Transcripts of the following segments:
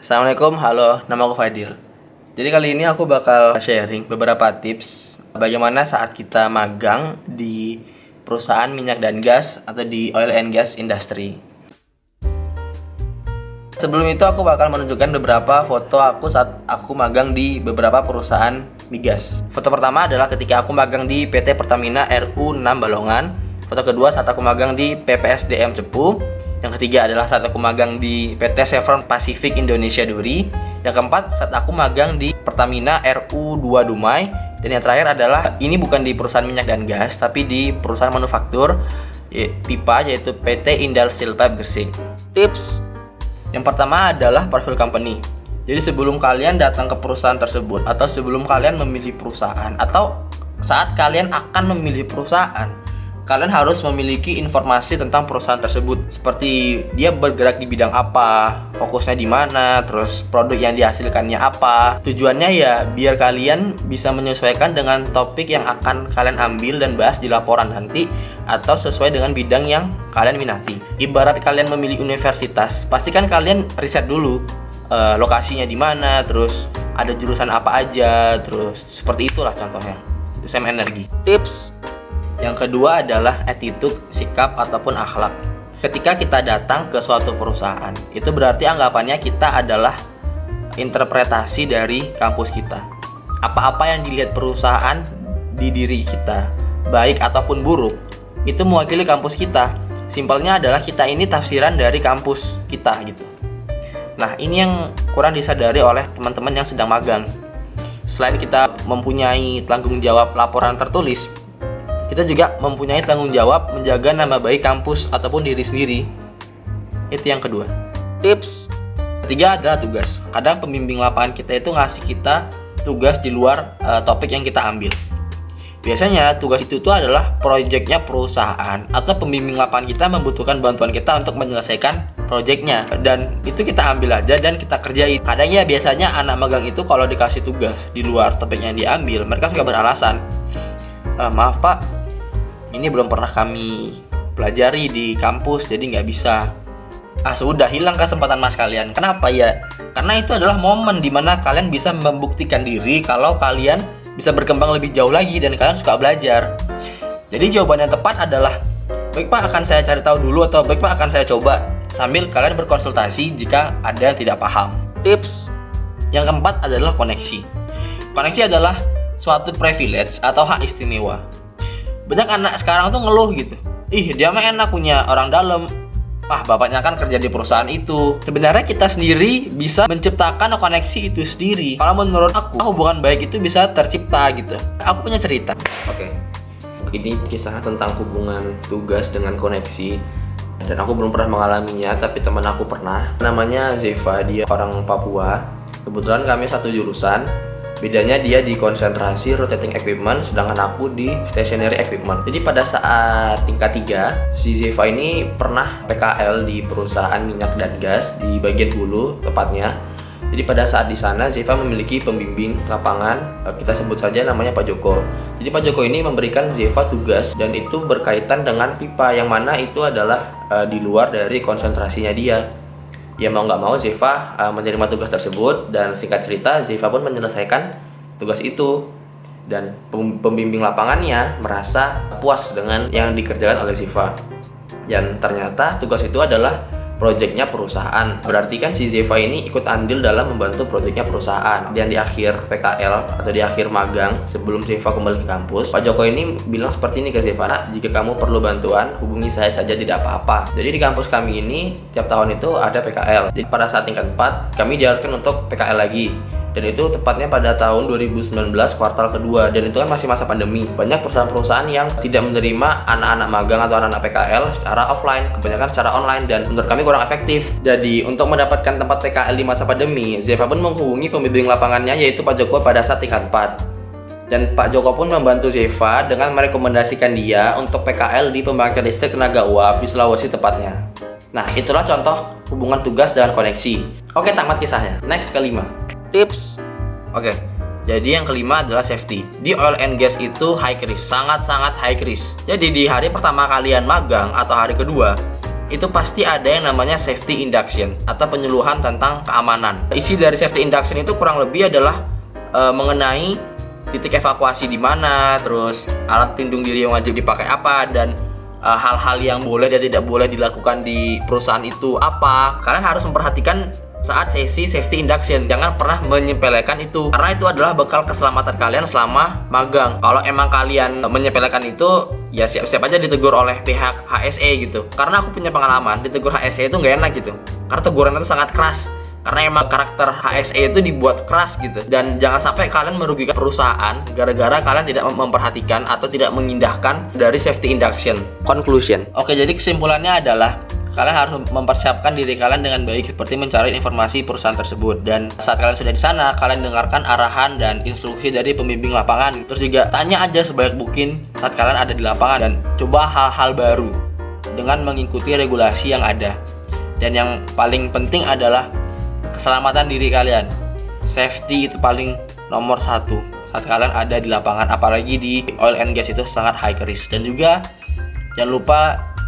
Assalamualaikum, halo, nama aku Fadil. Jadi kali ini aku bakal sharing beberapa tips bagaimana saat kita magang di perusahaan minyak dan gas atau di oil and gas industry. Sebelum itu aku bakal menunjukkan beberapa foto aku saat aku magang di beberapa perusahaan migas. Foto pertama adalah ketika aku magang di PT Pertamina RU 6 Balongan. Foto kedua saat aku magang di PPSDM Cepu. Yang ketiga adalah saat aku magang di PT Chevron Pacific Indonesia Duri. Yang keempat saat aku magang di Pertamina RU 2 Dumai. Dan yang terakhir adalah ini bukan di perusahaan minyak dan gas, tapi di perusahaan manufaktur pipa yaitu PT Indal Steel Pipe Gresik. Tips yang pertama adalah profil company. Jadi sebelum kalian datang ke perusahaan tersebut atau sebelum kalian memilih perusahaan atau saat kalian akan memilih perusahaan, kalian harus memiliki informasi tentang perusahaan tersebut, seperti dia bergerak di bidang apa, fokusnya di mana, terus produk yang dihasilkannya apa. Tujuannya ya biar kalian bisa menyesuaikan dengan topik yang akan kalian ambil dan bahas di laporan nanti, atau sesuai dengan bidang yang kalian minati. Ibarat kalian memilih universitas, pastikan kalian riset dulu lokasinya di mana, terus ada jurusan apa aja, terus seperti itulah contohnya. SEM energi. Tips yang kedua adalah attitude, sikap ataupun akhlak. Ketika kita datang ke suatu perusahaan, itu berarti anggapannya kita adalah interpretasi dari kampus kita. Apa-apa yang dilihat perusahaan di diri kita, baik ataupun buruk, itu mewakili kampus kita. Simpelnya adalah kita ini tafsiran dari kampus kita gitu. Nah, ini yang kurang disadari oleh teman-teman yang sedang magang. Selain kita mempunyai tanggung jawab laporan tertulis, kita juga mempunyai tanggung jawab menjaga nama baik kampus ataupun diri sendiri. Itu yang kedua. Tips ketiga adalah tugas. Kadang pembimbing lapangan kita itu ngasih kita tugas di luar topik yang kita ambil. Biasanya tugas itu tuh adalah proyeknya perusahaan atau pembimbing lapangan kita membutuhkan bantuan kita untuk menyelesaikan proyeknya, dan itu kita ambil aja dan kita kerjain. Kadang ya biasanya anak magang itu kalau dikasih tugas di luar topik yang diambil, mereka suka beralasan, maaf pak, ini belum pernah kami pelajari di kampus, jadi nggak bisa. Sudah hilang kesempatan mas kalian. Kenapa ya? Karena itu adalah momen dimana kalian bisa membuktikan diri kalau kalian bisa berkembang lebih jauh lagi dan kalian suka belajar. Jadi jawaban yang tepat adalah, baik pak, akan saya cari tahu dulu, atau baik pak, akan saya coba, sambil kalian berkonsultasi jika ada yang tidak paham. Tips yang keempat adalah koneksi. Koneksi adalah suatu privilege atau hak istimewa. Banyak anak sekarang tuh ngeluh gitu, dia mah enak punya orang dalam, bapaknya kan kerja di perusahaan itu. Sebenarnya kita sendiri bisa menciptakan koneksi itu sendiri. Kalau menurut aku, hubungan baik itu bisa tercipta gitu. Aku punya cerita. Oke. Ini kisah tentang hubungan tugas dengan koneksi, dan aku belum pernah mengalaminya, tapi teman aku pernah. Namanya Zeva, dia orang Papua. Kebetulan kami satu jurusan. Bedanya dia di konsentrasi rotating equipment, sedangkan aku di stationary equipment. Jadi pada saat tingkat 3, si Zeva ini pernah PKL di perusahaan minyak dan gas di bagian hulu tepatnya. Jadi pada saat di sana Zeva memiliki pembimbing lapangan, kita sebut saja namanya Pak Joko. Jadi Pak Joko ini memberikan Zeva tugas, dan itu berkaitan dengan pipa, yang mana itu adalah di luar dari konsentrasinya dia. Ya mau nggak mau Zeva menerima tugas tersebut, dan singkat cerita Zeva pun menyelesaikan tugas itu, dan pembimbing lapangannya merasa puas dengan yang dikerjakan oleh Zeva. Dan ternyata tugas itu adalah proyeknya perusahaan. Berarti kan si Zeva ini ikut andil dalam membantu proyeknya perusahaan. Dan di akhir PKL atau di akhir magang sebelum Zeva kembali ke kampus, Pak Joko ini bilang seperti ini ke Zeva, jika kamu perlu bantuan hubungi saya saja, tidak apa-apa. Jadi di kampus kami ini tiap tahun itu ada PKL. Jadi pada saat tingkat 4 kami diharuskan untuk PKL lagi. Dan itu tepatnya pada tahun 2019 kuartal kedua, dan itu kan masih masa pandemi. Banyak perusahaan-perusahaan yang tidak menerima anak-anak magang atau anak-anak PKL secara offline, kebanyakan secara online, dan menurut kami kurang efektif. Jadi untuk mendapatkan tempat PKL di masa pandemi, Zeva pun menghubungi pembimbing lapangannya, yaitu Pak Joko pada saat tingkat 4. Dan Pak Joko pun membantu Zeva dengan merekomendasikan dia untuk PKL di pembangkit listrik tenaga uap di Sulawesi tepatnya. Nah, itulah contoh hubungan tugas dengan koneksi. Oke, tamat kisahnya. Next, kelima. Tips. Oke. Jadi yang kelima adalah safety. Di oil and gas itu high risk, sangat-sangat high risk. Jadi di hari pertama kalian magang atau hari kedua, itu pasti ada yang namanya safety induction atau penyuluhan tentang keamanan. Isi dari safety induction itu kurang lebih adalah mengenai titik evakuasi di mana, terus alat pelindung diri yang wajib dipakai apa, dan hal-hal yang boleh dan tidak boleh dilakukan di perusahaan itu apa. Kalian harus memperhatikan saat sesi safety induction, jangan pernah menyepelekan itu, karena itu adalah bekal keselamatan kalian selama magang. Kalau emang kalian menyepelekan itu, ya siap-siap aja ditegur oleh pihak HSE gitu. Karena aku punya pengalaman ditegur HSE itu nggak enak gitu, karena teguran itu sangat keras. Karena emang karakter HSE itu dibuat keras gitu. Dan jangan sampai kalian merugikan perusahaan gara-gara kalian tidak memperhatikan atau tidak mengindahkan dari safety induction. Conclusion. Oke, jadi kesimpulannya adalah kalian harus mempersiapkan diri kalian dengan baik, seperti mencari informasi perusahaan tersebut. Dan saat kalian sudah di sana, kalian dengarkan arahan dan instruksi dari pembimbing lapangan. Terus juga tanya aja sebanyak mungkin saat kalian ada di lapangan, dan coba hal-hal baru dengan mengikuti regulasi yang ada. Dan yang paling penting adalah keselamatan diri kalian. Safety itu paling nomor 1 saat kalian ada di lapangan, apalagi di oil and gas itu sangat high risk. Dan juga jangan lupa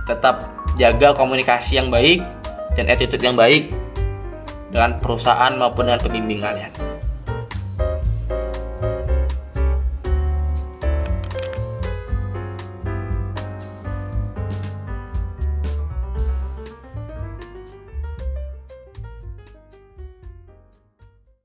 tetap jaga komunikasi yang baik dan attitude yang baik dengan perusahaan maupun dengan pembimbing kalian.